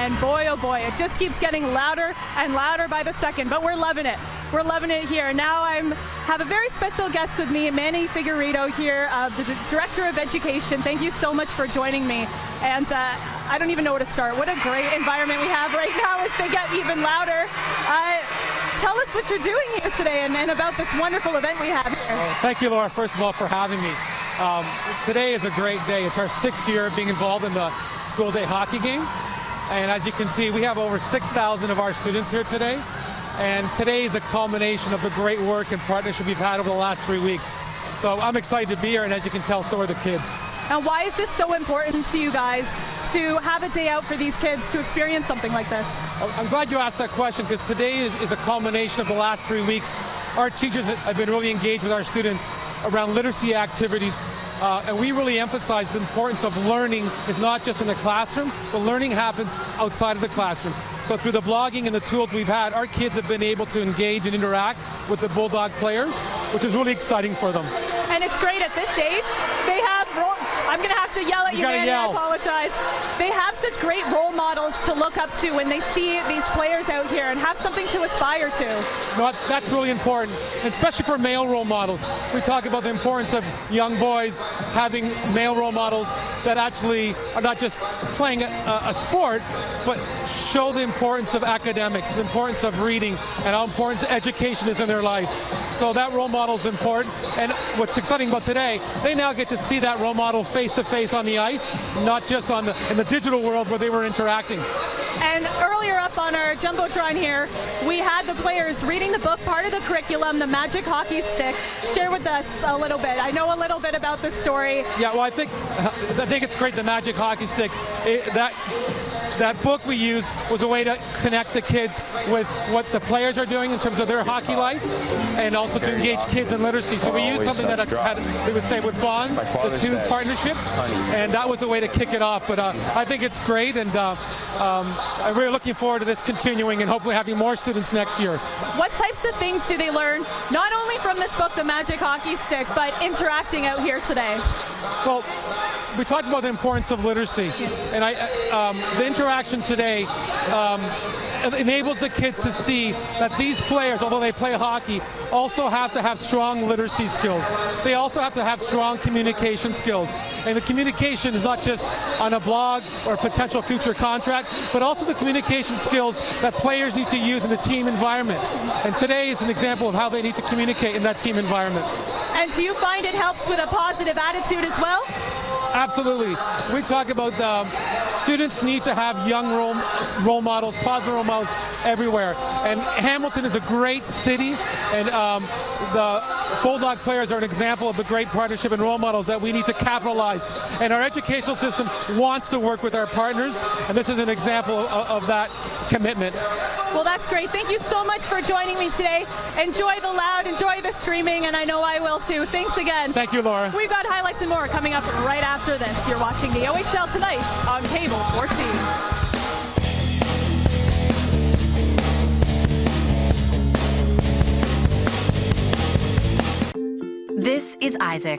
and boy, oh boy, it just keeps getting louder and louder by the second, but we're loving it. We're loving it here. Now I have a very special guest with me, Manny Figueiredo here, the Director of Education. Thank you so much for joining me. And I don't even know where to start. What a great environment we have right now as they get even louder. Tell us what you're doing here today and about this wonderful event we have here. Thank you, Laura, first of all, for having me. Today is a great day. It's our 6th year being involved in the school day hockey game. And as you can see, we have over 6,000 of our students here today. And today is a culmination of the great work and partnership we've had over the last 3 weeks. So I'm excited to be here, and as you can tell, so are the kids. And why is this so important to you guys to have a day out for these kids to experience something like this? I'm glad you asked that question, because today is a culmination of the last 3 weeks. Our teachers have been really engaged with our students around literacy activities. And we really emphasize the importance of learning is not just in the classroom, but learning happens outside of the classroom. So through the blogging and the tools we've had, our kids have been able to engage and interact with the Bulldog players, which is really exciting for them. And it's great at this age. They have I'm going to have to yell at you, Manny, I apologize. They have such great role models to look up to when they see these players out here and have something to aspire to. No, that's really important, especially for male role models. We talk about the importance of young boys having male role models that actually are not just playing a sport, but show the importance of academics, the importance of reading, and how important education is in their life. So that role model is important. And what's exciting about today, they now get to see that role model face-to-face on the ice, not just in the digital world where they were interacting. And earlier up on our Jumbotron here, we had the players reading the book, part of the curriculum, The Magic Hockey Stick. Share with us a little bit. I know a little bit about this story. Yeah, well, I think it's great, The Magic Hockey Stick. That book we used was a way to connect the kids with what the players are doing in terms of their hockey life, and also to engage kids in literacy. So we used something that we would say would bond the two partnerships, and that was a way to kick it off. But I think it's great, and I'm really looking forward to this continuing and hopefully having more students next year. What types of things do they learn, not only from this book, The Magic Hockey Stick, but interacting out here today? Well, we talked about the importance of literacy, and the interaction today enables the kids to see that these players, although they play hockey, also have to have strong literacy skills. They also have to have strong communication skills. And the communication is not just on a blog or a potential future contract, but also the communication skills that players need to use in the team environment. And today is an example of how they need to communicate in that team environment. And do you find it helps with a positive attitude as well? Absolutely. We talk about students need to have young role models, positive role models everywhere. And Hamilton is a great city, and the Bulldog players are an example of the great partnership and role models that we need to capitalize. And our educational system wants to work with our partners, and this is an example of that commitment. Well, that's great. Thank you so much for joining me today. Enjoy the loud, enjoy the streaming, and I know I will too. Thanks again. Thank you, Laura. We've got highlights and more coming up right after this. You're watching the OHL Tonight on Cable 14. This is Isaac.